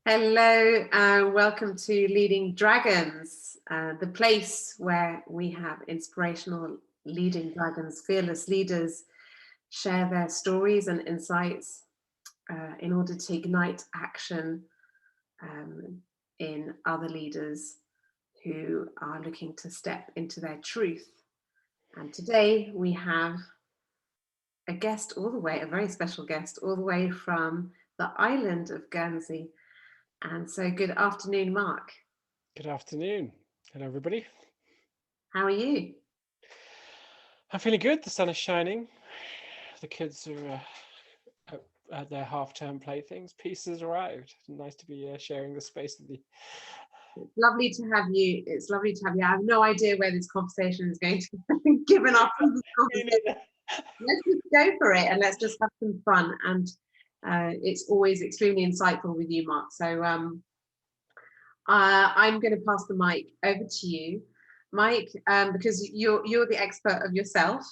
Hello and welcome to Leading Dragons, the place where we have inspirational leading dragons, fearless leaders share their stories and insights in order to ignite action in other leaders who are looking to step into their truth. And today we have a guest all the way, a very special guest all the way from the island of Guernsey. And so, good afternoon, Mark. Good afternoon. Hello, everybody. How are you? I'm feeling good. The sun is shining. The kids are at their half-term playthings. Peace has arrived. Nice to be sharing the space with you. It's lovely to have you. It's lovely to have you. I have no idea where this conversation is going to, given our previous Me conversation. neither. Let's just go for it and let's just have some fun. And it's always extremely insightful with you, Mark. So I'm going to pass the mic over to you, Mike, because you're the expert of yourself.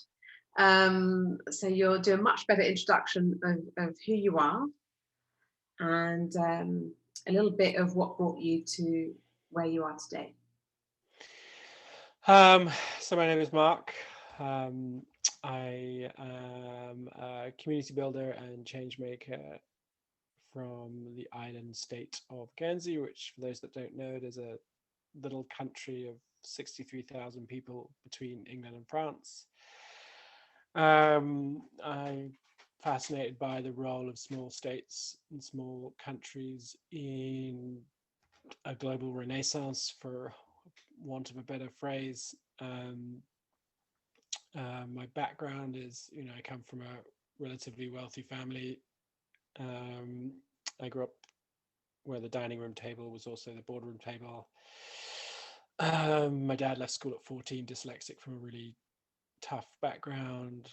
So you'll do a much better introduction of who you are and a little bit of what brought you to where you are today. So my name is Mark. I am a community builder and change maker from the island state of Guernsey, which, for those that don't know, it is a little country of 63,000 people between England and France. I'm fascinated by the role of small states and small countries in a global renaissance, for want of a better phrase. My background is, I come from a relatively wealthy family. Um, I grew up where the dining room table was also the boardroom table. My dad left school at 14, dyslexic from a really tough background.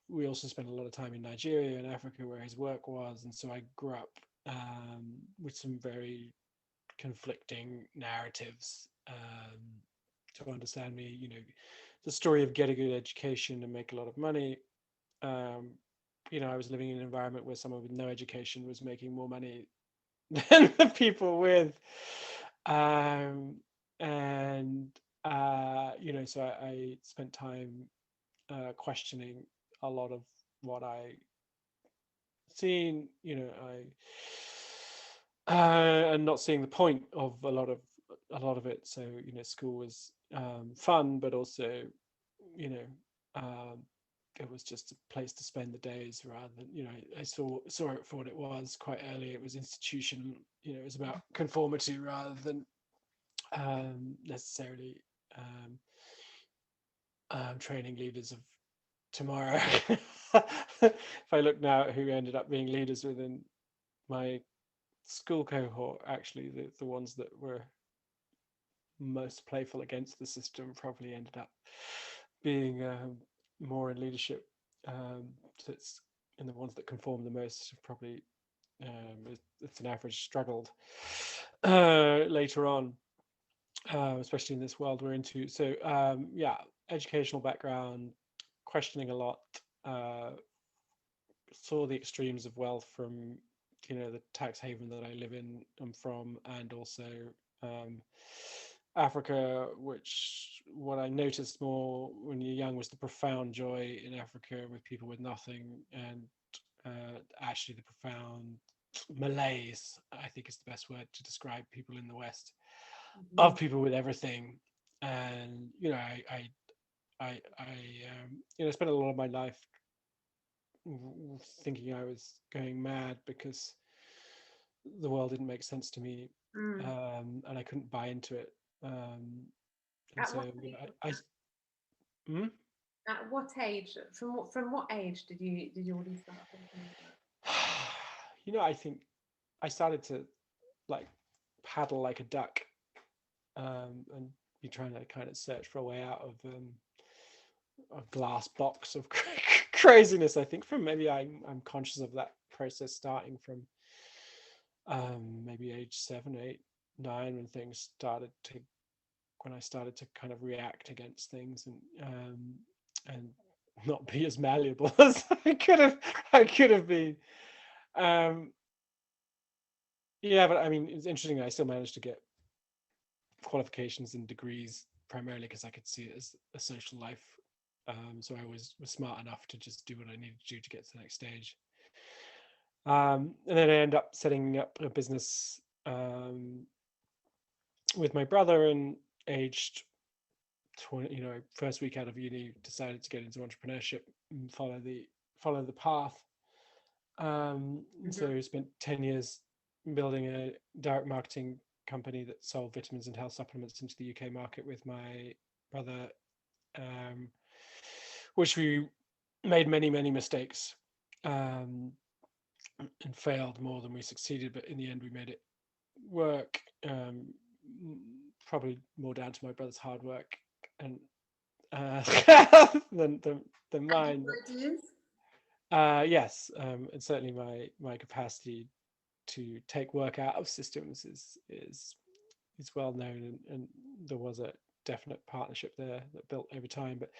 We also spent a lot of time in Nigeria and Africa where his work was. And so I grew up with some very conflicting narratives to understand me, the story of get a good education and make a lot of money. Um, I was living in an environment where someone with no education was making more money than the people with. Um, and, so I spent time questioning a lot of what I seen, and not seeing the point of a lot of it. So, school was fun, but also, you know, um, it was just a place to spend the days rather than, I saw it for what it was quite early. It was institutional, it was about conformity rather than necessarily um, training leaders of tomorrow. If I look now at who ended up being leaders within my school cohort, actually the ones that were most playful against the system probably ended up being more in leadership. So it's and the ones that conform the most probably it's an average struggled later on, especially in this world we're into. So yeah, educational background, questioning a lot, uh, saw the extremes of wealth from the tax haven that I live in I'm from, and also um, Africa, which what I noticed more when you're young was the profound joy in Africa with people with nothing, and actually the profound malaise, I think is the best word to describe people in the West, Mhm. of people with everything. And spent a lot of my life thinking I was going mad because the world didn't make sense to me, Mm. and I couldn't buy into it. Um, and At so what age was I hmm? that? At what age? From what age did you already start thinking about? I think I started to like paddle like a duck, and be trying to kind of search for a way out of a glass box of craziness. I think from maybe I'm conscious of that process starting from maybe age 7, 8, 9, when I started to kind of react against things, and not be as malleable as I could have been. Um, Yeah, but I mean, it's interesting that I still managed to get qualifications and degrees primarily because I could see it as a social life. So I was smart enough to just do what I needed to do to get to the next stage. And then I ended up setting up a business with my brother, and aged 20, first week out of uni, decided to get into entrepreneurship and follow the path. Mhm. So I spent 10 years building a direct marketing company that sold vitamins and health supplements into the UK market with my brother, um, which we made many, many mistakes, um, and failed more than we succeeded. But in the end, we made it work. Probably more down to my brother's hard work and uh, than And his mine. But ideas? yes, and certainly my capacity to take work out of systems is well known, and there was a definite partnership there that built over time. But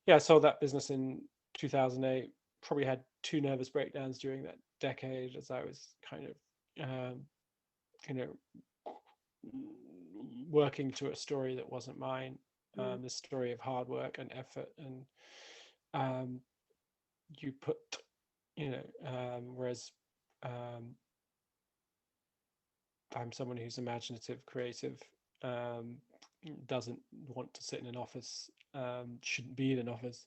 yeah, I sold that business in 2008. Probably had two nervous breakdowns during that decade as I was kind of you know working to a story that wasn't mine, Mm. the story of hard work and effort, and um, you put whereas um, I'm someone who's imaginative, creative, um, doesn't want to sit in an office, shouldn't be in an office.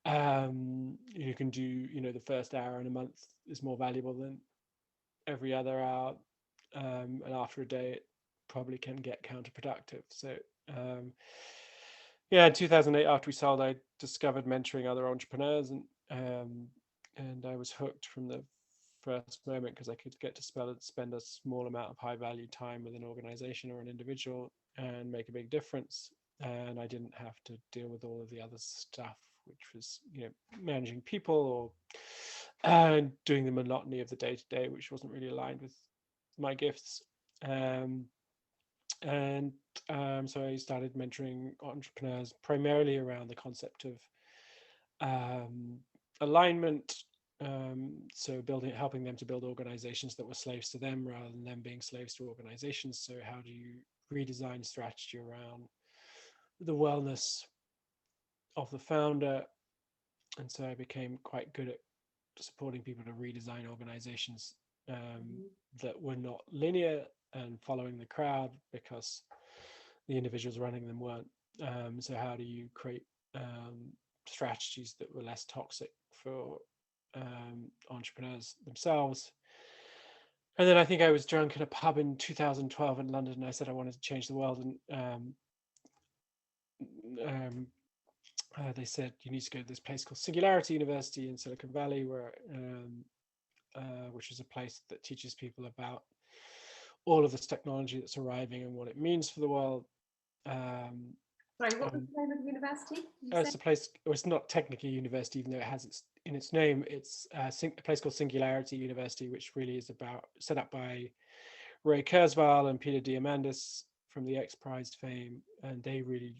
You can do, the first hour in a month is more valuable than every other hour. And after a day, it probably can get counterproductive. So, um, yeah, in 2008, after we sold, I discovered mentoring other entrepreneurs, and I was hooked from the first moment because I could get to spend a small amount of high value time with an organization or an individual and make a big difference. And I didn't have to deal with all of the other stuff, which was, managing people or doing the monotony of the day to day, which wasn't really aligned with my gifts. Um, and so I started mentoring entrepreneurs primarily around the concept of um, alignment. So helping them to build organizations that were slaves to them rather than them being slaves to organizations. So how do you redesign strategy around the wellness of the founder? And so I became quite good at supporting people to redesign organizations Mhm. that were not linear and following the crowd because the individuals running them weren't. So how do you create strategies that were less toxic for entrepreneurs themselves? And then I think I was drunk in a pub in 2012 in London, and I said I wanted to change the world, and um, they said you need to go to this place called Singularity University in Silicon Valley, which is a place that teaches people about all of this technology that's arriving and what it means for the world. Um, Sorry, what was and the name of the university? You said? it's a place, or it's not technically a university, even though it has in its name. It's a place called Singularity University, which really is set up by Ray Kurzweil and Peter Diamandis from the X Prize fame, and they really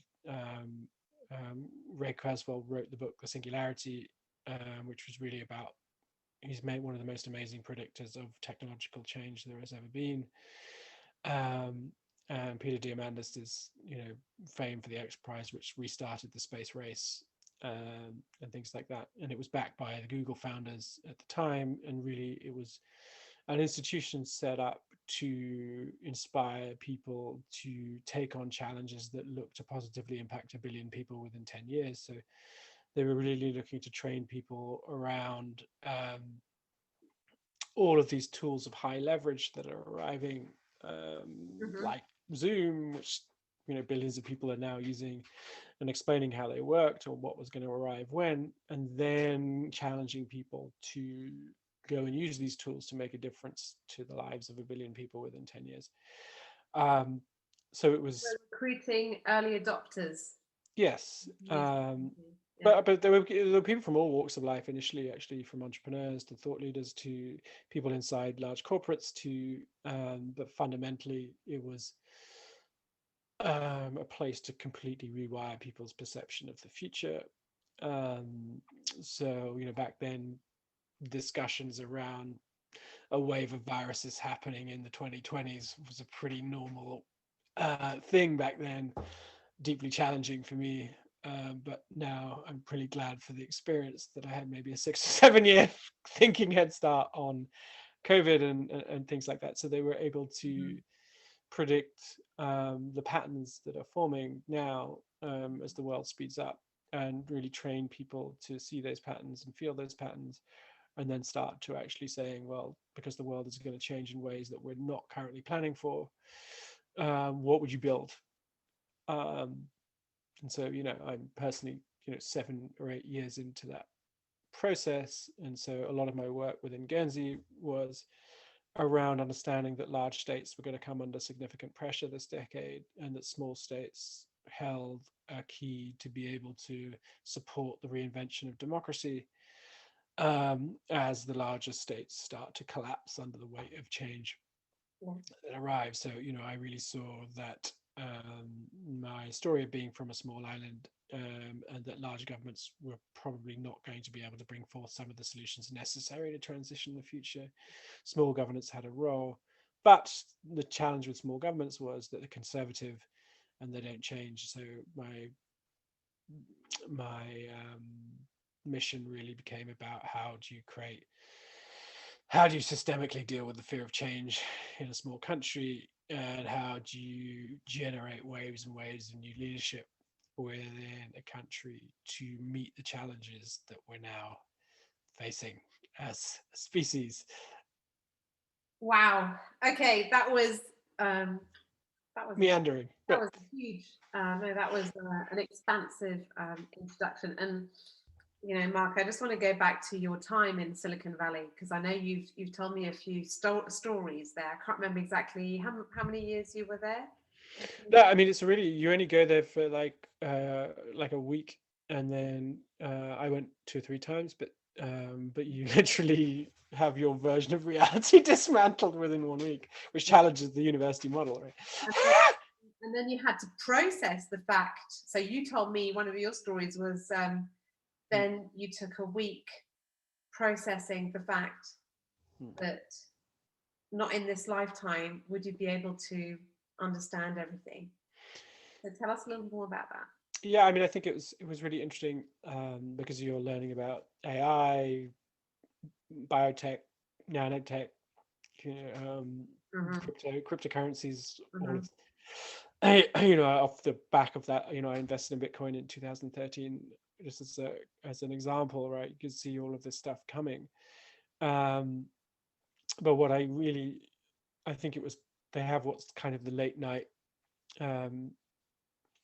Ray Kurzweil wrote the book The Singularity, which was really about, he's made one of the most amazing predictors of technological change there has ever been. Um, and Peter Diamandis is, famed for the X Prize, which restarted the space race, and things like that. And it was backed by the Google founders at the time, and really it was an institution set up to inspire people to take on challenges that look to positively impact 1 billion people within 10 years. So they were really looking to train people around all of these tools of high leverage that are arriving, Mhm. like Zoom, which billions of people are now using, and explaining how they worked or what was going to arrive when, and then challenging people to go and use these tools to make a difference to the lives of 1 billion people within 10 years. Um, so it was, We're recruiting early adopters. yes. Use technology. Yeah. But there were people from all walks of life initially, actually, from entrepreneurs to thought leaders to people inside large corporates to, but fundamentally it was a place to completely rewire people's perception of the future. Um, so, back then, discussions around a wave of viruses happening in the 2020s was a pretty normal thing back then, deeply challenging for me. But now I'm pretty glad for the experience that I had, maybe a 6 or 7 year thinking head start on COVID and things like that. So they were able to predict the patterns that are forming now as the world speeds up, and really train people to see those patterns and feel those patterns, and then start to actually saying, well, because the world is going to change in ways that we're not currently planning for, what would you build? Um, and so, I'm personally, 7 or 8 years into that process. And so a lot of my work within Guernsey was around understanding that large states were going to come under significant pressure this decade, and that small states held a key to be able to support the reinvention of democracy as the larger states start to collapse under the weight of change Yeah. that arrives. So, I really saw that my story of being from a small island, and that large governments were probably not going to be able to bring forth some of the solutions necessary to transition the future. Small governments had a role, but the challenge with small governments was that they're conservative and they don't change. So my mission really became about how do you systemically deal with the fear of change in a small country, and how do you generate waves and waves of new leadership within a country to meet the challenges that we're now facing as a species. Wow. Okay, that was a Meandering, that but was a huge. No, that was an expansive introduction. And Mark, I just want to go back to your time in Silicon Valley, because I know you've told me a few stories there. I can't remember exactly how many years you were there. no, I mean, it's really, you only go there for like a week, and then I went 2 or 3 times, but you literally have your version of reality dismantled within 1 week, which Yeah. challenges the university model, right? And then, and then you had to process the fact. So you told me one of your stories was then you took a week processing the fact that not in this lifetime would you be able to understand everything. So tell us a little more about that. Yeah, I mean, I think it was really interesting, because you're learning about AI, biotech, nanotech, Mm-hmm. cryptocurrencies, all Mm-hmm. of off the back of that, I invested in Bitcoin in 2013, just as an example, right? You can see all of this stuff coming. Um, but what I think it was, they have what's kind of the late night, um,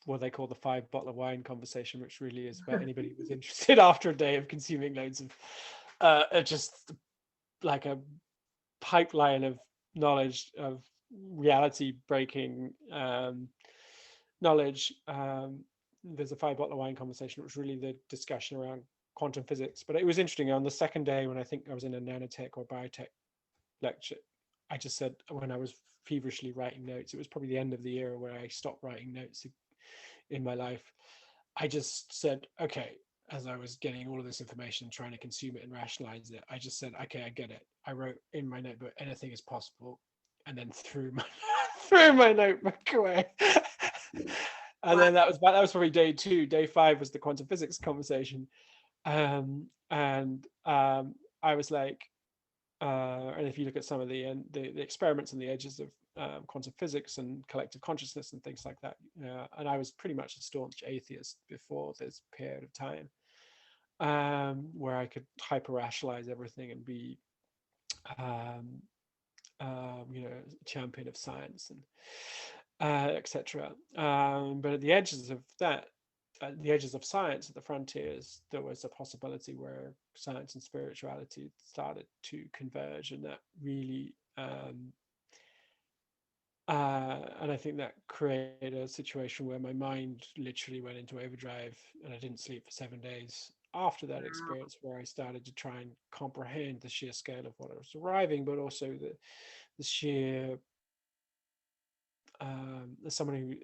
what they call the 5 bottle of wine conversation, which really is about anybody who's interested after a day of consuming loads of just like a pipeline of knowledge, of reality breaking knowledge. There's a 5 bottle of wine conversation, which was really the discussion around quantum physics. But it was interesting, on the second day, when I think I was in a nanotech or biotech lecture, I just said, when I was feverishly writing notes, it was probably the end of the year where I stopped writing notes in my life. I just said, okay, as I was getting all of this information, trying to consume it and rationalize it, I just said, okay, I get it. I wrote in my notebook, anything is possible, and then threw my threw my notebook away. And Wow. then that was probably day 2. Day 5 was the quantum physics conversation, and I was like, and if you look at some of the experiments on the edges of quantum physics and collective consciousness and things like that, and I was pretty much a staunch atheist before this period of time, where I could hyper rationalize everything and be, um, champion of science and etc. But at the edges of that, at the edges of science, at the frontiers, there was a possibility where science and spirituality started to converge, and that really, and I think that created a situation where my mind literally went into overdrive, and I didn't sleep for 7 days after that experience, where I started to try and comprehend the sheer scale of what I was arriving, but also the sheer, as someone who,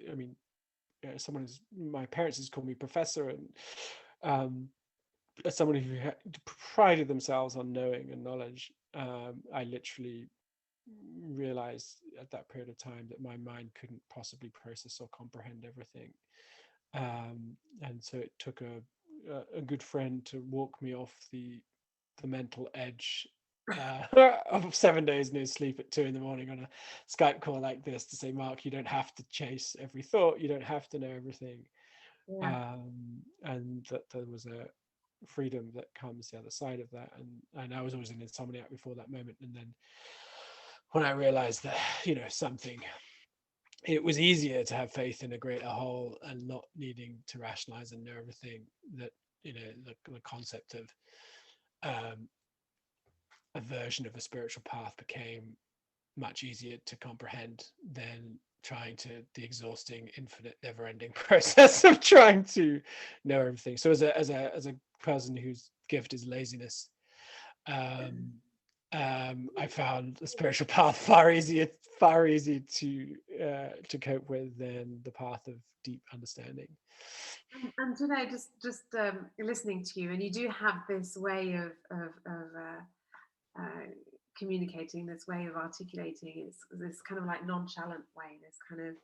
someone who's, my parents has called me professor, and um, as someone who prided themselves on knowing and knowledge, I literally realized at that period of time that my mind couldn't possibly process or comprehend everything. And so it took a good friend to walk me off the mental edge uh, of 7 days no sleep at 2 in the morning on a Skype call like this, to say, Mark, you don't have to chase every thought, you don't have to know everything, Yeah. and that there was a freedom that comes the other side of that. And I was always an insomniac before that moment, and then when I realized that, something, it was easier to have faith in a greater whole and not needing to rationalize and know everything, that the concept of um, a version of a spiritual path became much easier to comprehend than trying to the exhausting, infinite, never-ending process of trying to know everything. So as a person whose gift is laziness, um, I found the spiritual path far easier to cope with than the path of deep understanding. And just listening to you, and you do have this way of communicating, this way of articulating. It's this kind of like nonchalant way, this kind of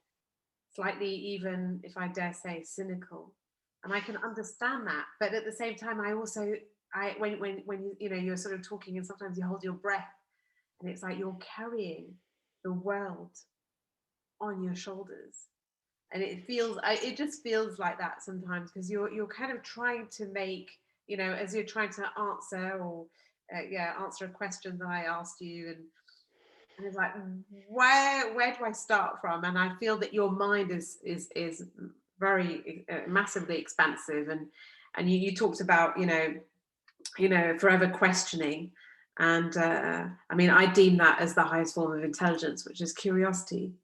slightly, even if I dare say, cynical. And I can understand that, but at the same time, I also, when you're sort of talking, and sometimes you hold your breath, and it's like you're carrying the world on your shoulders, and it just feels like that sometimes, because you're kind of trying to make, as you're trying to answer, or answer a question that I asked you, and it's like, where do I start from? And I feel that your mind is very massively expansive, and you talked about, forever questioning, and I mean, I deem that as the highest form of intelligence, which is curiosity.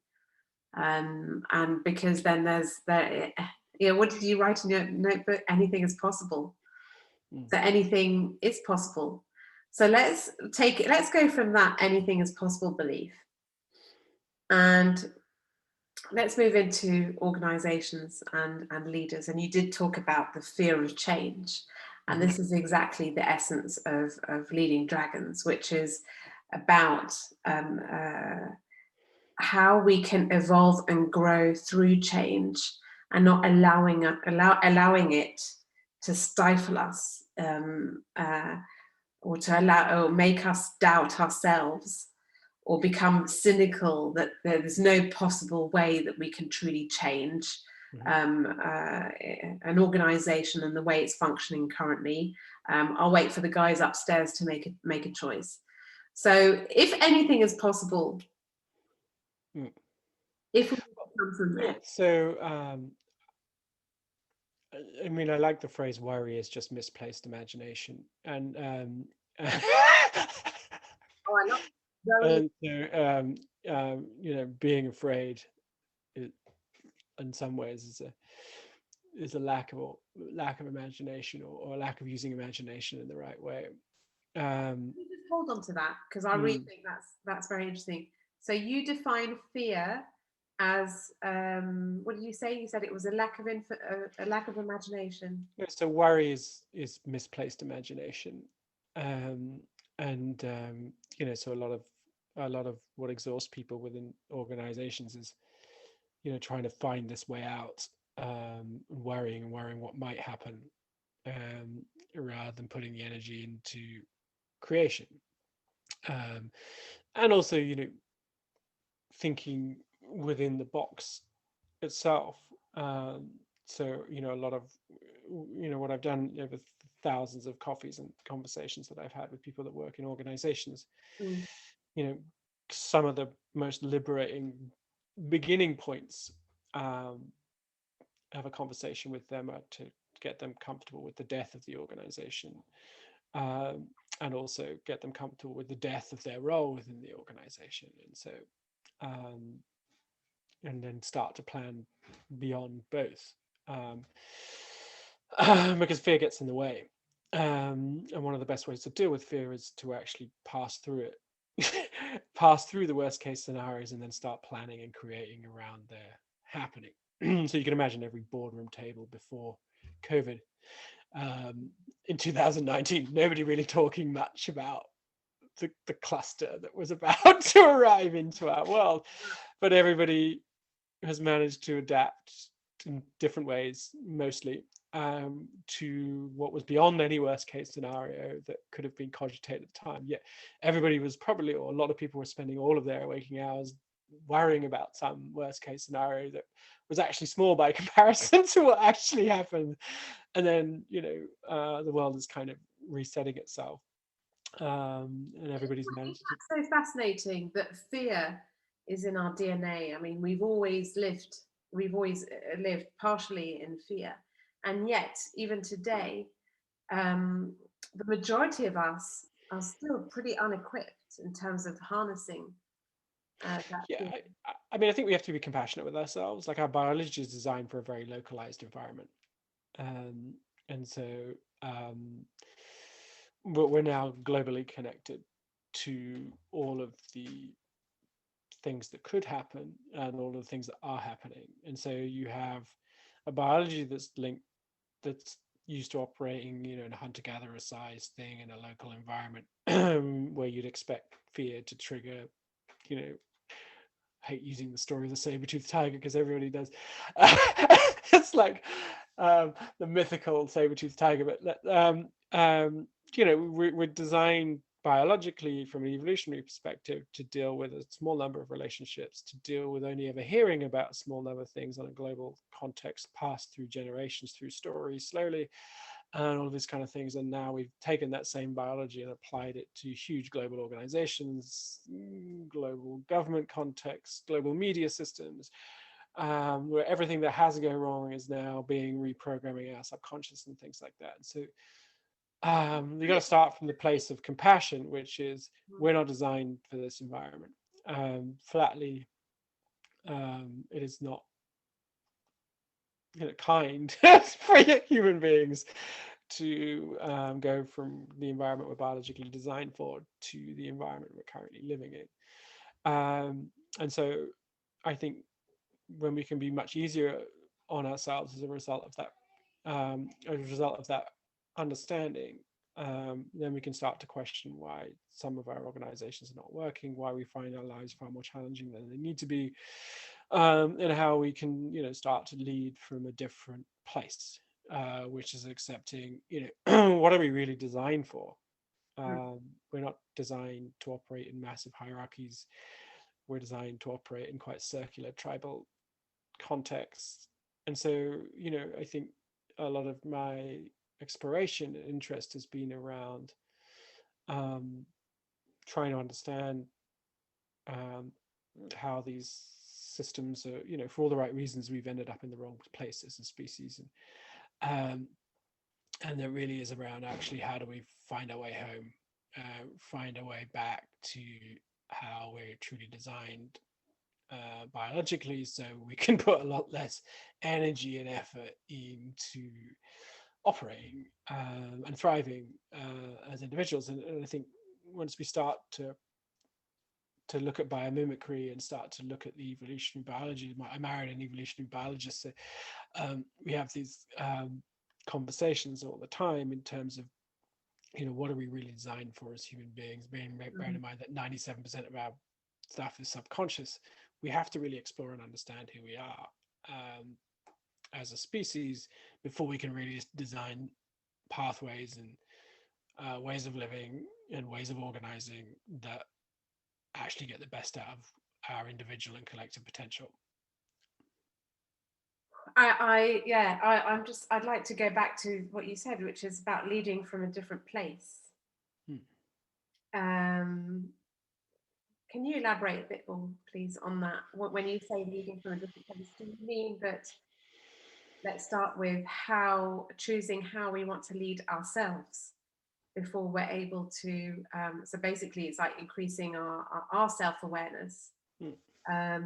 And because then there's what did you write in your notebook? Anything is possible. Mm. So anything is possible. So let's go from that anything is possible belief, and let's move into organizations and leaders. And you did talk about the fear of change, and Mhm. this is exactly the essence of leading dragons, which is about how we can evolve and grow through change, and not allowing it to stifle us, or to allow or make us doubt ourselves, or become cynical that there's no possible way that we can truly change Mhm. an organization and the way it's functioning currently. I'll wait for the guys upstairs to make a choice. So if anything is possible, Mm. if we come from Yeah. there. So, I mean, I like the phrase "worry is just misplaced imagination," and Oh, I love very. and so, being afraid, i- in some ways, is a lack of imagination, or a lack of using imagination in the right way. Um, You just hold on to that, because I really mm. think that's very interesting. So you define fear as what did you say? You said it was a a lack of imagination. Yeah, so worry is misplaced imagination, um, and so a lot of what exhausts people within organizations is trying to find this way out, worrying what might happen, um, rather than putting the energy into creation, um, and also thinking within the box itself. Um, so a lot of what I've done over thousands of coffees and conversations that I've had with people that work in organizations, Mm. you know, some of the most liberating beginning points, um, have a conversation with them to get them comfortable with the death of the organization, um, and also get them comfortable with the death of their role within the organization. And so, um, and then start to plan beyond both, um, because fear gets in the way, and one of the best ways to deal with fear is to actually pass through it, pass through the worst case scenarios, and then start planning and creating around their happening. So you can imagine every boardroom table before COVID in 2019. Nobody really talking much about the cluster that was about to arrive into our world, but everybody has managed to adapt in different ways, mostly to what was beyond any worst case scenario that could have been cogitated at the time. Yet everybody was probably, or a lot of people were spending all of their waking hours worrying about some worst case scenario that was actually small by comparison to what actually happened. And then, the world is kind of resetting itself. And everybody's managed to. That's so fascinating that fear is in our DNA. I mean, we've always lived partially in fear, and yet even today, um, the majority of us are still pretty unequipped in terms of harnessing that Yeah, fear. I mean, I think we have to be compassionate with ourselves. Like, our biology is designed for a very localized environment, um, and so um, but we're now globally connected to all of the things that could happen and all of the things that are happening. And so you have a biology that's linked, that's used to operating, in a hunter-gatherer size thing in a local environment where you'd expect fear to trigger, you know, I hate using the story of the saber-toothed tiger because everybody does. It's like the mythical saber-toothed tiger, but we're designed biologically from an evolutionary perspective to deal with a small number of relationships, to deal with only ever hearing about a small number of things on a global context, passed through generations, through stories, slowly, and all these kind of things. And now we've taken that same biology and applied it to huge global organizations, global government contexts, global media systems, where everything that has to go wrong is now being reprogramming our subconscious and things like that. And so you got to start from the place of compassion, which is we're not designed for this environment. Flatly, it is not kind for human beings to go from the environment we're biologically designed for to the environment we're currently living in. And so I think when we can be much easier on ourselves as a result of that understanding, then we can start to question why some of our organizations are not working, why we find our lives far more challenging than they need to be, and how we can, start to lead from a different place, which is accepting, what are we really designed for? We're not designed to operate in massive hierarchies. We're designed to operate in quite circular tribal contexts. And so, I think a lot of my exploration and interest has been around trying to understand um, how these systems are, for all the right reasons, we've ended up in the wrong place as a species. And there really is around actually how do we find our way home, find our way back to how we're truly designed biologically, so we can put a lot less energy and effort into operating and thriving as individuals. And I think once we start to look at biomimicry and start to look at the evolutionary biology, I married an evolutionary biologist, so we have these conversations all the time in terms of, what are we really designed for as human beings, bearing in mind that 97% of our stuff is subconscious. We have to really explore and understand who we are as a species before we can really design pathways and ways of living and ways of organizing that actually get the best out of our individual and collective potential. I'd like to go back to what you said, which is about leading from a different place. Can you elaborate a bit more, please, on that? When you say leading from a different place, do you mean that, let's start with choosing how we want to lead ourselves before we're able to, so basically it's like increasing our self-awareness,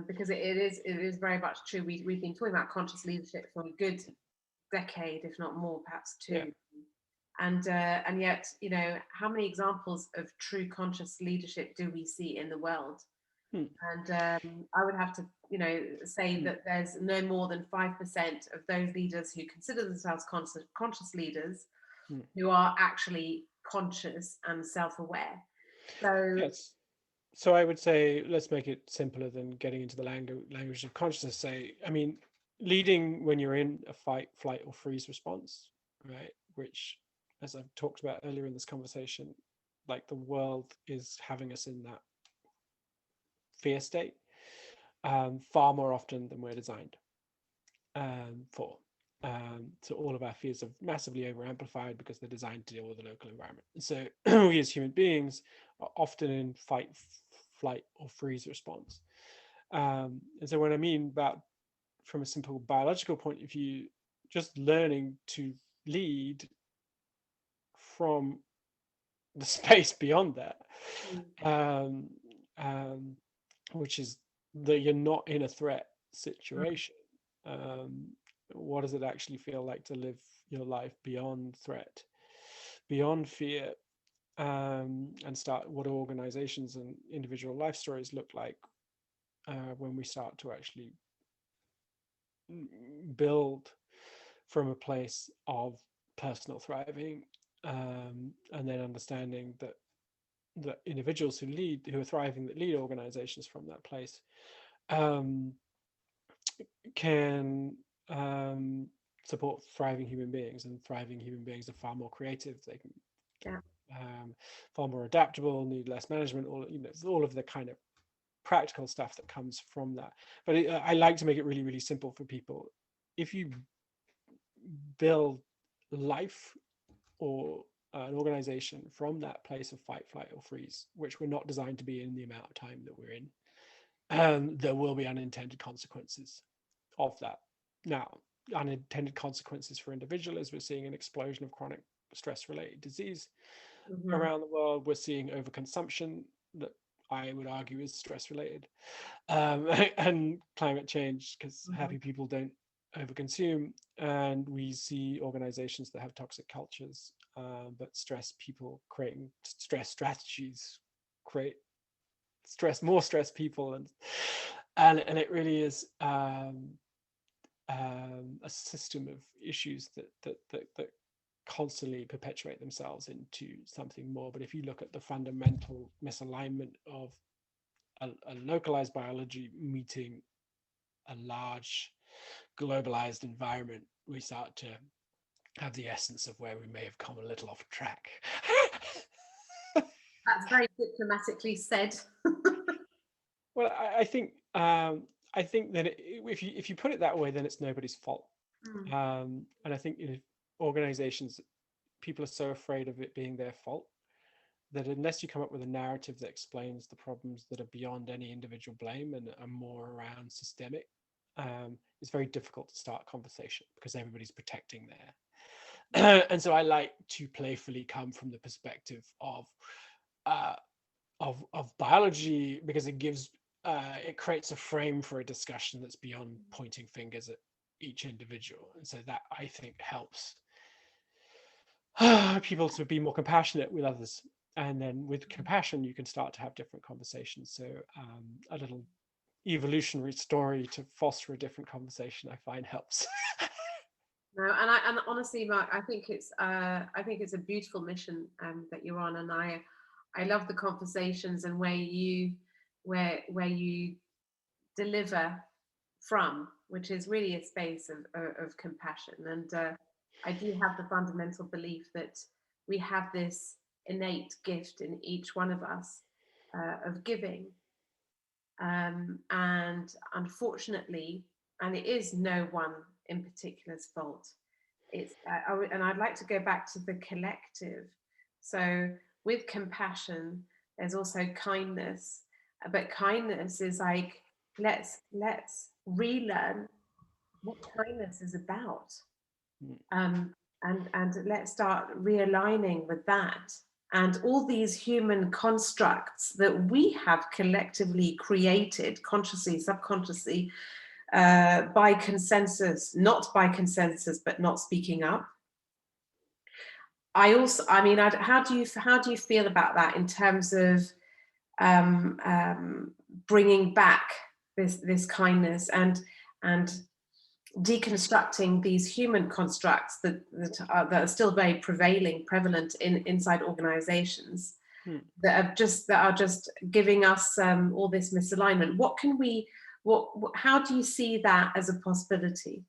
because it is very much true. We've been talking about conscious leadership for a good decade, if not more, perhaps two. Yeah. And yet, how many examples of true conscious leadership do we see in the world? Hmm. And I would have to, say that there's no more than 5% of those leaders who consider themselves conscious leaders Hmm. who are actually conscious and self-aware. So, Yes. So I would say, let's make it simpler than getting into the language of consciousness. Say, I mean, leading when you're in a fight, flight, or freeze response, right? Which, as I've talked about earlier in this conversation, like the world is having us in that fear state far more often than we're designed for. So all of our fears are massively over amplified because they're designed to deal with the local environment. And so we as human beings are often in fight, flight, or freeze response. And so what I mean about, from a simple biological point of view, just learning to lead from the space beyond that, um, um, which is that you're not in a threat situation. Um, what does it actually feel like to live your life beyond threat, beyond fear, and start, what do organizations and individual life stories look like when we start to actually build from a place of personal thriving, and then understanding that individuals who are thriving, that lead organizations from that place, um, can support thriving human beings, and thriving human beings are far more creative. They can yeah. far more adaptable, need less management, all of the kind of practical stuff that comes from that. But I like to make it really, really simple for people. If you build life or an organization from that place of fight, flight, or freeze, which we're not designed to be in the amount of time that we're in, there will be unintended consequences of that. Now, unintended consequences for individuals, as we're seeing an explosion of chronic stress-related disease Mm-hmm. around the world. We're seeing overconsumption that I would argue is stress-related, and climate change, because Mm-hmm. happy people don't overconsume, and we see organizations that have toxic cultures, but stress people creating stress strategies create more stress people, and it really is a system of issues that constantly perpetuate themselves into something more. But if you look at the fundamental misalignment of a localized biology meeting a large globalized environment, we start to have the essence of where we may have come a little off track. That's very diplomatically said. Well, I think that if you put it that way, then it's nobody's fault. Mm. And I think organizations, people are so afraid of it being their fault that unless you come up with a narrative that explains the problems that are beyond any individual blame and are more around systemic, it's very difficult to start a conversation because everybody's protecting there. And so I like to playfully come from the perspective uh, of biology, because it creates a frame for a discussion that's beyond pointing fingers at each individual, and so that, I think, helps people to be more compassionate with others, and then with compassion you can start to have different conversations. So a little evolutionary story to foster a different conversation, I find, helps. No, and honestly, Mark, I think it's a beautiful mission that you're on, and I love the conversations and where you deliver from, which is really a space of compassion. And I do have the fundamental belief that we have this innate gift in each one of us of giving, and unfortunately, and it is no one in particular's fault. And I'd like to go back to the collective. So with compassion, there's also kindness, but kindness is like, let's relearn what kindness is about, um, and let's start realigning with that. And all these human constructs that we have collectively created, consciously, subconsciously, by consensus, not by consensus, but not speaking up. I mean, how do you feel about that in terms of bringing back this kindness and deconstructing these human constructs that are still very prevalent inside organizations Hmm. that are just giving us all this misalignment. How do you see that as a possibility?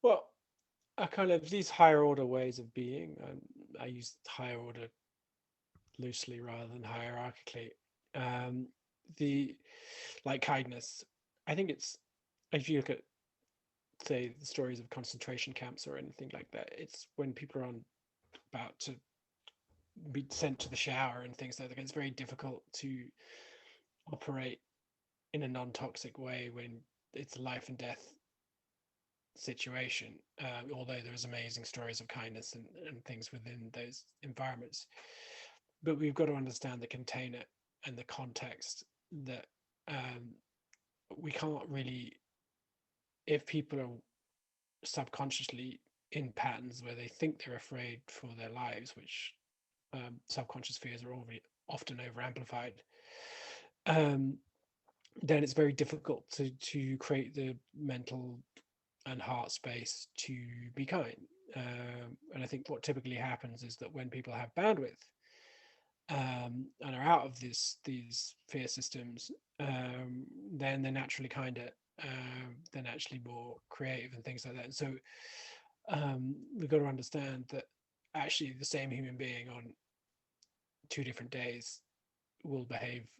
Well, I kind of these higher order ways of being. I use higher order loosely rather than hierarchically. Um, the like kindness. I think it's if you look at say the stories of concentration camps or anything like that, it's when people are about to be sent to the shower and things like that. It's very difficult to operate in a non-toxic way when it's a life and death situation. Although there's amazing stories of kindness and things within those environments, but we've got to understand the container and the context that we can't really, if people are subconsciously in patterns where they think they're afraid for their lives, which subconscious fears are already often over amplified, then it's very difficult to create the mental and heart space to be kind. And I think what typically happens is that when people have bandwidth and are out of these fear systems, then they're naturally kinder, they're naturally more creative and things like that. And so we've got to understand that actually the same human being on 2 different days will behave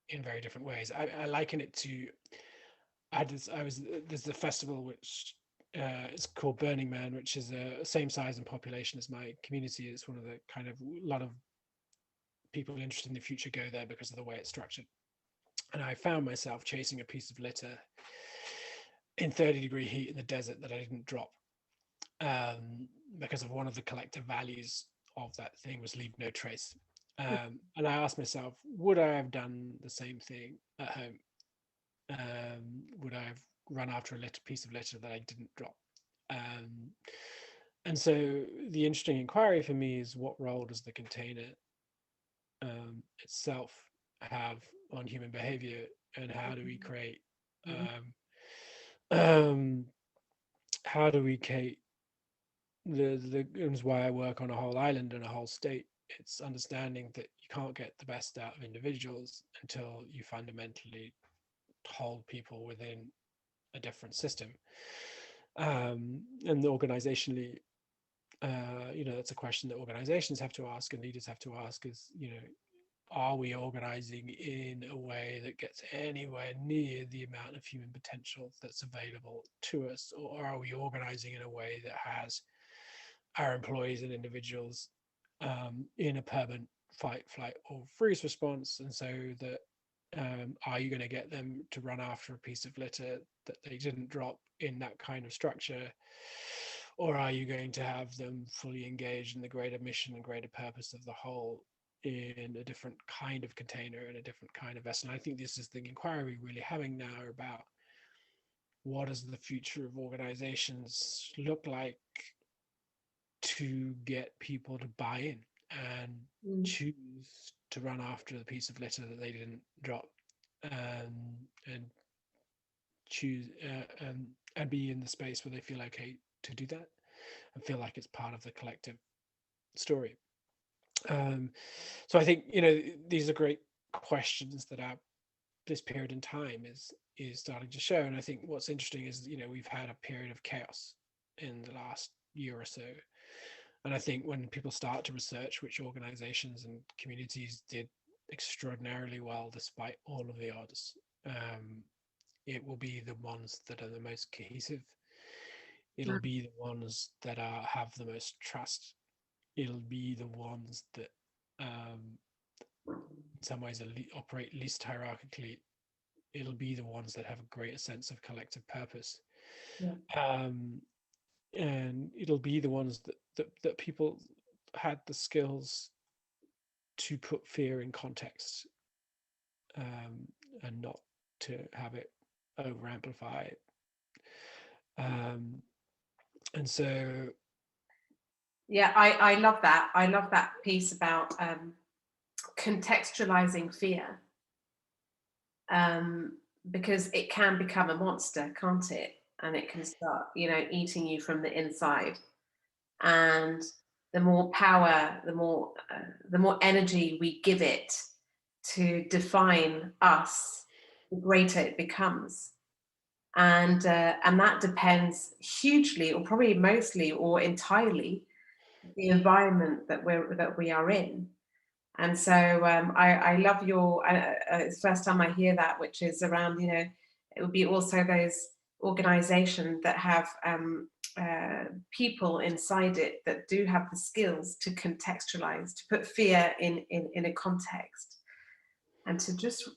in very different ways. I liken it to there's a festival which it's called Burning Man, which is a same size and population as my community. It's one of the kind of a lot of people interested in the future go there because of the way it's structured. And I found myself chasing a piece of litter in 30-degree heat in the desert that I didn't drop because of one of the collective values of that thing was leave no trace. And I asked myself, would I have done the same thing at home? Would I have run after a piece of litter that I didn't drop? And so the interesting inquiry for me is what role does the container itself have on human behavior, and how do we create how do we create the why I work on a whole island and a whole state. It's understanding that you can't get the best out of individuals until you fundamentally hold people within a different system. And organizationally, that's a question that organizations have to ask and leaders have to ask is, are we organizing in a way that gets anywhere near the amount of human potential that's available to us? Or are we organizing in a way that has our employees and individuals in a permanent fight, flight, or freeze response? And so that are you going to get them to run after a piece of litter that they didn't drop in that kind of structure? Or are you going to have them fully engaged in the greater mission and greater purpose of the whole in a different kind of container and a different kind of vessel? And I think this is the inquiry we're really having now about what does the future of organizations look like to get people to buy in and choose to run after the piece of litter that they didn't drop, and choose and be in the space where they feel okay to do that and feel like it's part of the collective story. So I think these are great questions that are this period in time is starting to show. And I think what's interesting is we've had a period of chaos in the last year or so. And I think when people start to research which organizations and communities did extraordinarily well despite all of the odds, it will be the ones that are the most cohesive. It'll be the ones that have the most trust. It'll be the ones that in some ways operate least hierarchically. It'll be the ones that have a greater sense of collective purpose. And it'll be the ones that people had the skills to put fear in context, and not to have it over amplify. And so yeah, I love that. I love that piece about contextualizing fear, because it can become a monster, can't it? And it can start, eating you from the inside. And the more power, the more energy we give it to define us, the greater it becomes. And that depends hugely, or probably mostly, or entirely, the environment that we are in. And so I love your. It's the first time I hear that, which is around. It would be also those organisations that have people inside it that do have the skills to contextualize, to put fear in a context, and to just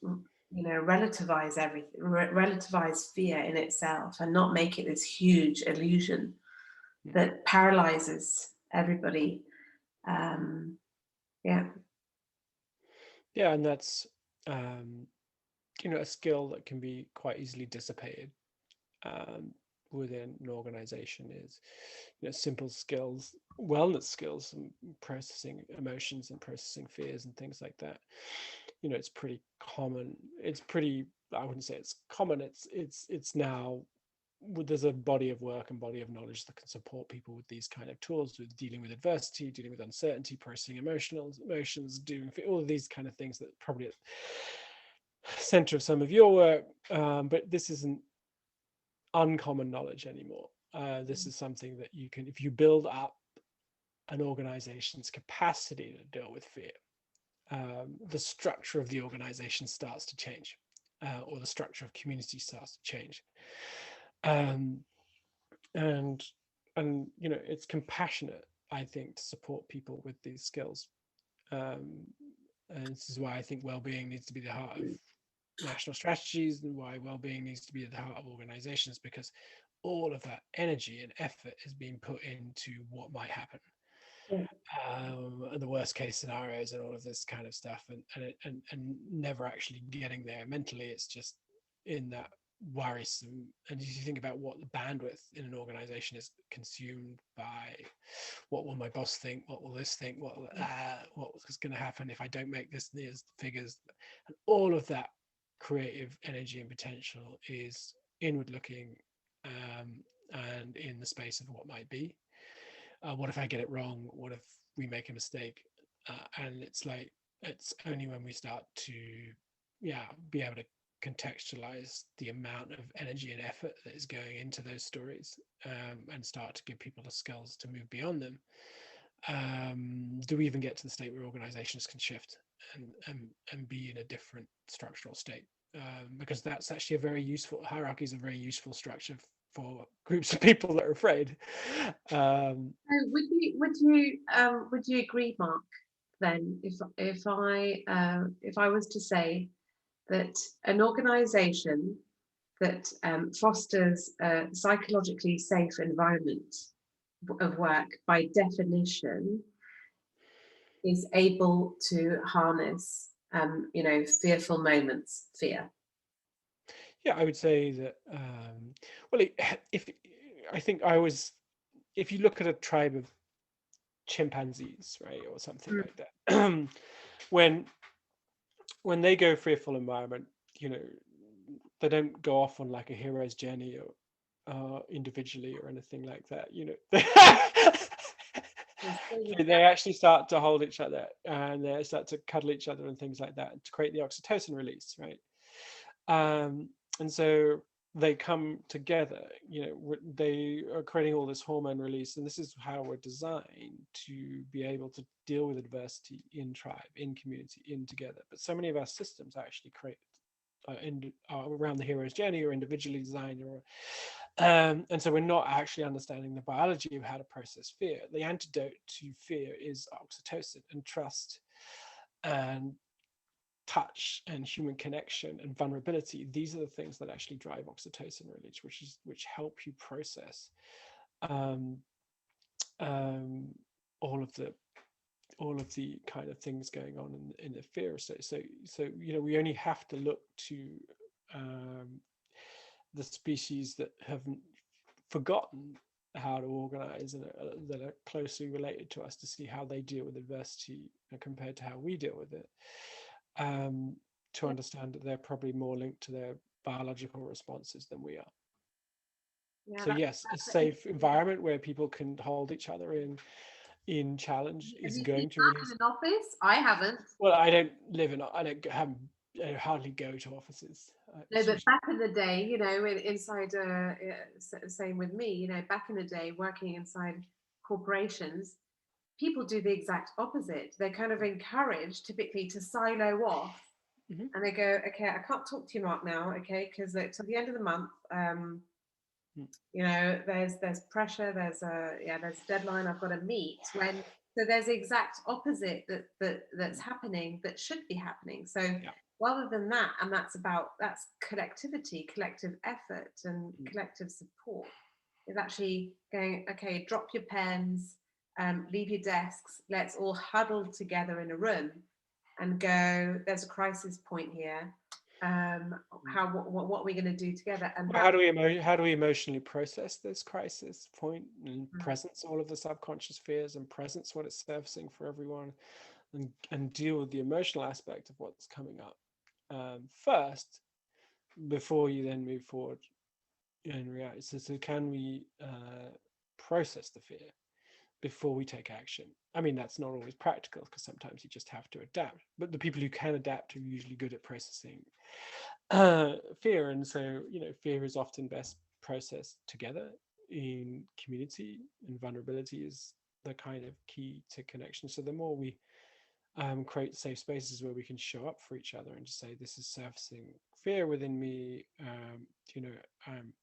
relativize everything, relativize fear in itself, and not make it this huge illusion that paralyzes everybody. Yeah. Yeah, and that's a skill that can be quite easily dissipated within an organization is simple skills, wellness skills, and processing emotions and processing fears and things like that. It's pretty common. I wouldn't say it's common. It's now, there's a body of work and body of knowledge that can support people with these kind of tools, with dealing with adversity, dealing with uncertainty, processing emotions, doing all of these kind of things that probably at the center of some of your work. But this isn't uncommon knowledge anymore. This is something that you can, if you build up an organization's capacity to deal with fear, the structure of the organization starts to change, or the structure of community starts to change. And it's compassionate, I think, to support people with these skills. And this is why I think well-being needs to be the heart of national strategies, and why well-being needs to be at the heart of organizations, because all of that energy and effort is being put into what might happen, the worst case scenarios and all of this kind of stuff, and never actually getting there mentally. It's just in that worrisome. And if you think about what the bandwidth in an organization is consumed by, what will my boss think, what will this think, what is going to happen if I don't make these figures, and all of that creative energy and potential is inward looking, and in the space of what might be. What if I get it wrong? What if we make a mistake? And it's like, it's only when we start to be able to contextualize the amount of energy and effort that is going into those stories, and start to give people the skills to move beyond them, do we even get to the state where organizations can shift and be in a different structural state, because that's actually a very useful, hierarchy is a very useful structure for groups of people that are afraid. Would you agree, Mark? Then, if I was to say that an organisation that fosters a psychologically safe environment of work, by definition, is able to harness, fearful moments, fear. Yeah, I would say that. Well, if I think I was, if you look at a tribe of chimpanzees, right, or something like that, when they go fearful environment, they don't go off on like a hero's journey, or individually or anything like that. They actually start to hold each other, and they start to cuddle each other and things like that, to create the oxytocin release, right? And so they come together, they are creating all this hormone release, and this is how we're designed to be able to deal with adversity in tribe, in community, in together. But so many of our systems actually create around the hero's journey, or individually designed, or and so we're not actually understanding the biology of how to process fear. The antidote to fear is oxytocin and trust and touch and human connection and vulnerability. These are the things that actually drive oxytocin release, which help you process all of the kind of things going on in the fear state. So we only have to look to the species that haven't forgotten how to organize and that are closely related to us, to see how they deal with adversity compared to how we deal with it, um, to Yeah, understand that they're probably more linked to their biological responses than we are. yeah, So yes, a that's safe environment where people can hold each other in challenge have is you seen going to that release. in an office? I haven't. Well, I don't live in, I don't have, I hardly go to offices. No, It's but usually, back in the day, inside, same with me, back in the day, working inside corporations, people do the exact opposite. They're kind of encouraged typically to silo off, mhm, and they go, okay, I can't talk to you, Mark, now, okay, because till the end of the month, mm, there's pressure, there's a deadline I've got to meet. So there's the exact opposite that's mm, happening, that should be happening. So yeah, rather than that, and that's collectivity, collective effort, and mm, collective support, is actually going, okay, drop your pens, leave your desks, let's all huddle together in a room and go, there's a crisis point here. mm. What are we going to do together, and Well, how. how do we emotionally process this crisis point and Mm, presence all of the subconscious fears and presence what it's surfacing for everyone, and deal with the emotional aspect of what's coming up first, before you then move forward in reality. So can we process the fear before we take action? I mean, that's not always practical because sometimes you just have to adapt. But the people who can adapt are usually good at processing fear. And so, fear is often best processed together in community, and vulnerability is the kind of key to connection. So the more we create safe spaces where we can show up for each other and just say, this is surfacing fear within me, you know, I'm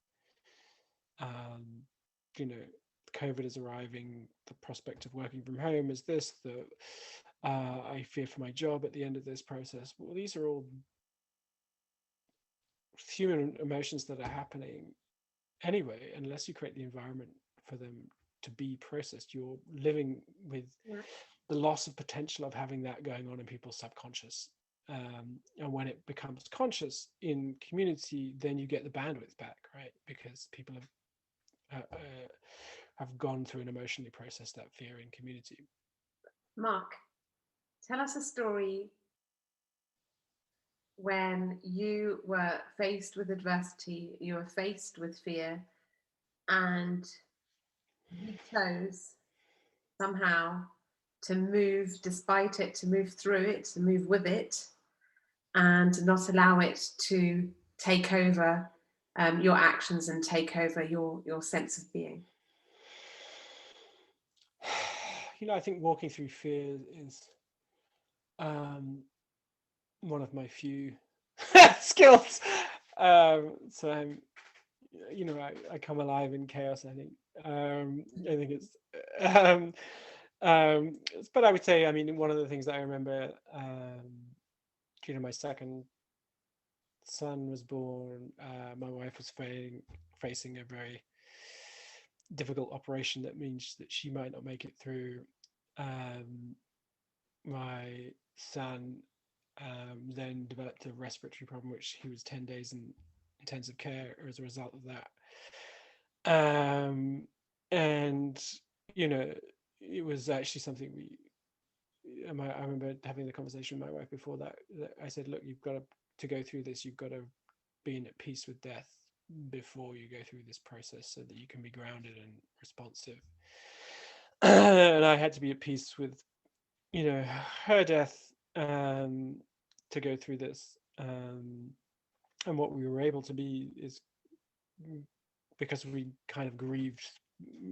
um, you know, COVID is arriving, the prospect of working from home is this, I fear for my job at the end of this process. Well, these are all human emotions that are happening anyway, unless you create the environment for them to be processed. You're living with yeah. the loss of potential of having that going on in people's subconscious. And when it becomes conscious in community, then you get the bandwidth back, right? Because people have gone through and emotionally processed that fear in community. Mark, tell us a story when you were faced with adversity, you were faced with fear, and you chose somehow to move despite it, to move through it, to move with it, and not allow it to take over your actions and take over your sense of being. I think walking through fear is um, one of my few skills. So I come alive in chaos. I think it's, um, but I would say, I mean, one of the things that I remember, my second son was born. My wife was facing a very difficult operation that means that she might not make it through. Um, my son then developed a respiratory problem, which he was 10 days in intensive care as a result of that. And, you know, it was actually something I remember having the conversation with my wife before that I said, look, you've got to go through this. You've got to be at peace with death before you go through this process so that you can be grounded and responsive. And I had to be at peace with, her death, to go through this. And what we were able to be is, because we kind of grieved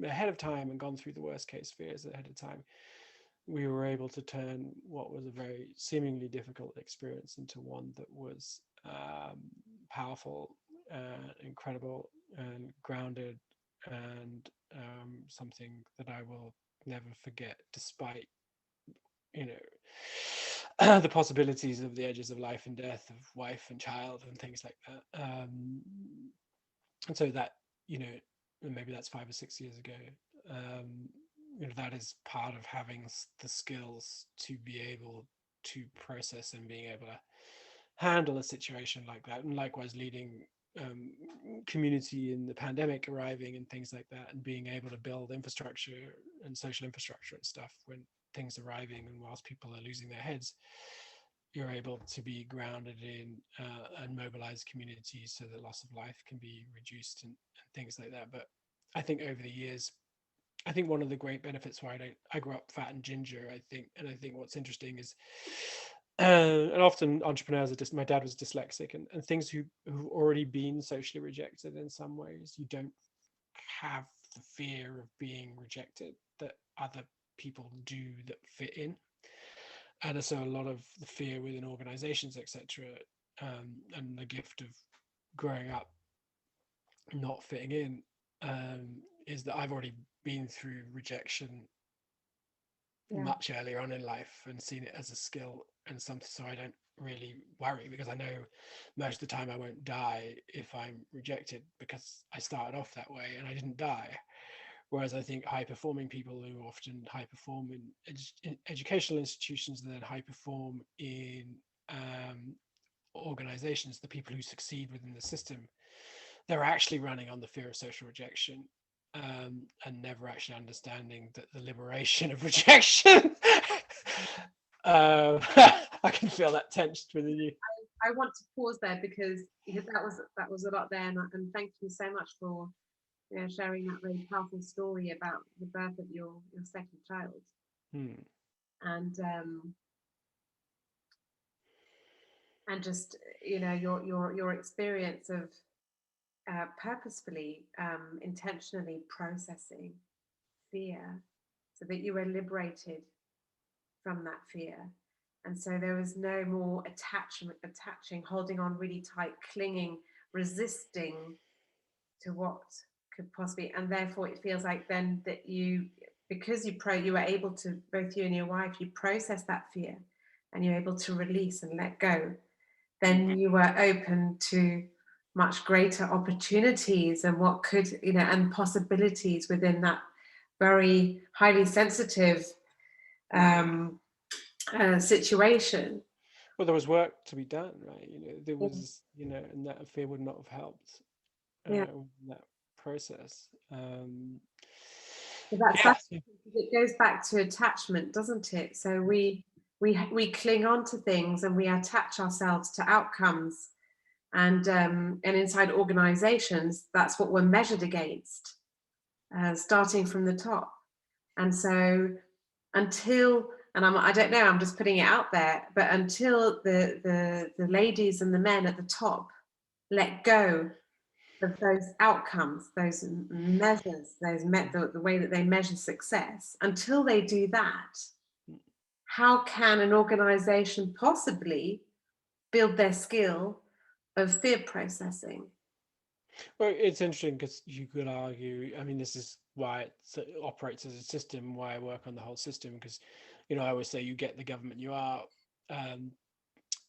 ahead of time and gone through the worst case fears ahead of time, we were able to turn what was a very seemingly difficult experience into one that was powerful, incredible, and grounded, and something that I will never forget, despite you the possibilities of the edges of life and death, of wife and child, and things like that. And so that, you know, maybe that's 5 or 6 years ago. Um, that is part of having the skills to be able to process and being able to handle a situation like that, and likewise leading community in the pandemic arriving and things like that, and being able to build infrastructure and social infrastructure and stuff when things arriving, and whilst people are losing their heads, you're able to be grounded in and mobilize communities so that loss of life can be reduced, and things like that. But I think over the years, I think one of the great benefits why I grew up fat and ginger, I think, and I think what's interesting is, and often entrepreneurs are just, my dad was dyslexic, and things who've already been socially rejected in some ways, you don't have the fear of being rejected that other people do that fit in. And so a lot of the fear within organizations, etc., and the gift of growing up not fitting in, is that I've already been through rejection Yeah. much earlier on in life and seen it as a skill and something, so I don't really worry, because I know most of the time I won't die if I'm rejected, because I started off that way and I didn't die. Whereas I think high performing people who often high perform in educational institutions and then high perform in organizations, the people who succeed within the system, they're actually running on the fear of social rejection, and never actually understanding that the liberation of rejection. I can feel that tension within you. I want to pause there because that was a lot there, and thank you so much for sharing that very powerful story about the birth of your second child, Hmm. and and just your experience of purposefully, intentionally processing fear so that you were liberated from that fear. And so there was no more attaching, holding on really tight, clinging, resisting to what could possibly, and therefore it feels like then that because you were able to, both you and your wife, you process that fear and you're able to release and let go, then you were open to much greater opportunities and what could, and possibilities within that very highly sensitive situation. Well, there was work to be done, right? There was, and that fear would not have helped Yeah. in that process. So that's Yeah. fascinating because it goes back to attachment, doesn't it? So we cling on to things and we attach ourselves to outcomes, and inside organizations, that's what we're measured against, starting from the top. And so until, and I don't know, I'm just putting it out there, but until the ladies and the men at the top let go of those outcomes, those measures, the way that they measure success, until they do that, how can an organization possibly build their skill of fear processing? Well, it's interesting because you could argue, I mean, this is why it operates as a system, why I work on the whole system, because, I always say you get the government you are, um,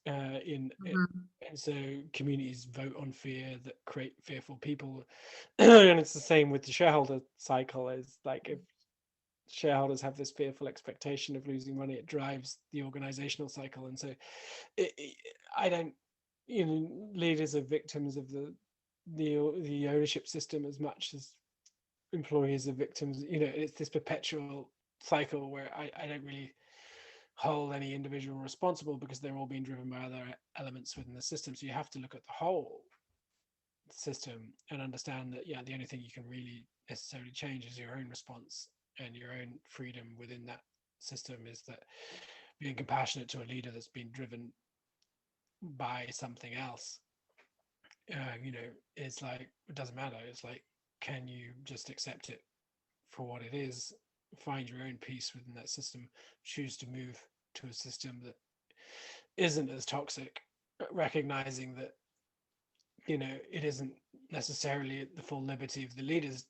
in it. Mhm. And so communities vote on fear that create fearful people. And it's the same with the shareholder cycle, is like, if shareholders have this fearful expectation of losing money, it drives the organizational cycle. And so I don't, leaders are victims of the ownership system as much as employees are victims. It's this perpetual cycle where I don't really hold any individual responsible, because they're all being driven by other elements within the system. So you have to look at the whole system and understand that, yeah, the only thing you can really necessarily change is your own response, and your own freedom within that system is that being compassionate to a leader that's been driven by something else, it's like, it doesn't matter. It's like, can you just accept it for what it is, find your own peace within that system, choose to move to a system that isn't as toxic, recognizing that, it isn't necessarily the full liberty of the leaders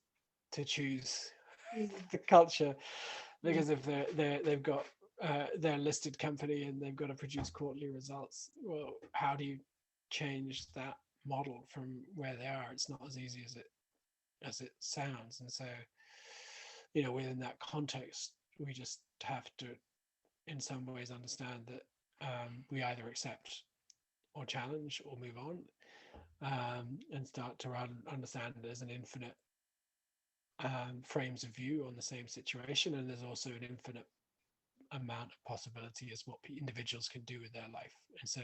to choose the culture, because if they've got their listed company and they've got to produce quarterly results, well, how do you change that model from where they are? It's not as easy as it sounds. And so, within that context, we just have to, in some ways, understand that we either accept or challenge or move on. and start to understand there's an infinite frames of view on the same situation, and there's also an infinite amount of possibility as what individuals can do with their life. And so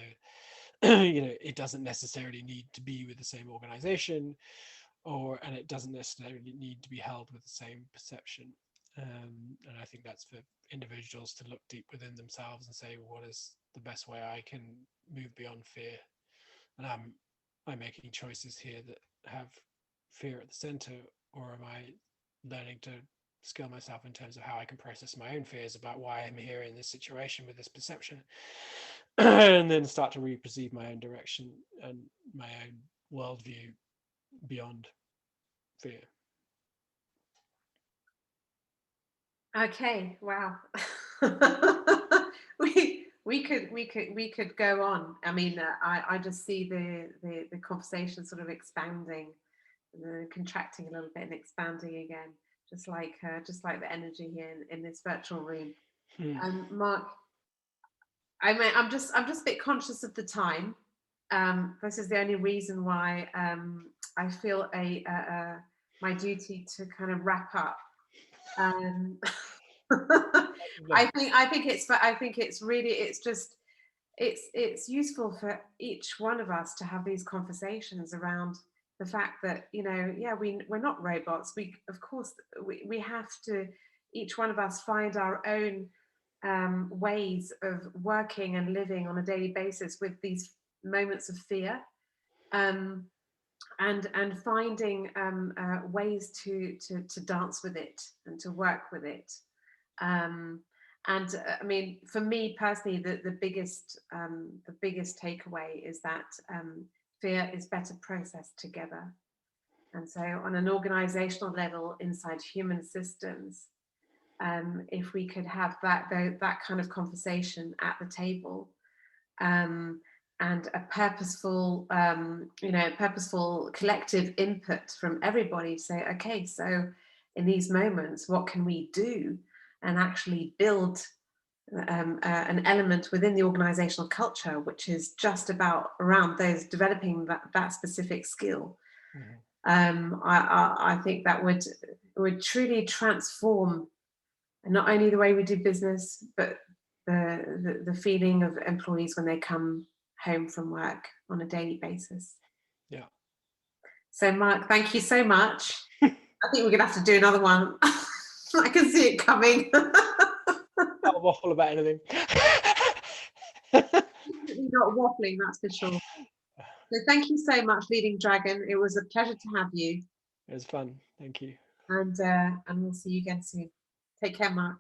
it doesn't necessarily need to be with the same organization, and it doesn't necessarily need to be held with the same perception. And I think that's for individuals to look deep within themselves and say, what is the best way I can move beyond fear? And am I making choices here that have fear at the center, or am I learning to skill myself in terms of how I can process my own fears about why I'm here in this situation with this perception, and then start to reperceive my own direction and my own worldview beyond fear. Okay, wow. we could go on. I mean, I just see the conversation sort of expanding, contracting a little bit and expanding again, just like the energy here in this virtual room. Marc, I'm just a bit conscious of the time. This is the only reason why I feel my duty to kind of wrap up. I think it's useful for each one of us to have these conversations around the fact that, yeah, we're not robots. We, of course, we have to, each one of us, find our own ways of working and living on a daily basis with these moments of fear, and finding ways to dance with it and to work with it. I mean, for me personally, the biggest takeaway is that fear is better processed together. And so, on an organizational level, inside human systems, if we could have that kind of conversation at the table, and a purposeful collective input from everybody, say, okay, so in these moments, what can we do, and actually build an element within the organizational culture which is just about around those developing that specific skill. I think that would truly transform not only the way we do business, but the feeling of employees when they come home from work on a daily basis. Yeah. So, Marc, thank you so much. I think we're gonna have to do another one. I can see it coming. I'll waffle about anything. Not waffling, that's for sure. So thank you so much, Leading Dragon. It was a pleasure to have you. It was fun. Thank you. And we'll see you again soon. Take care, Marc.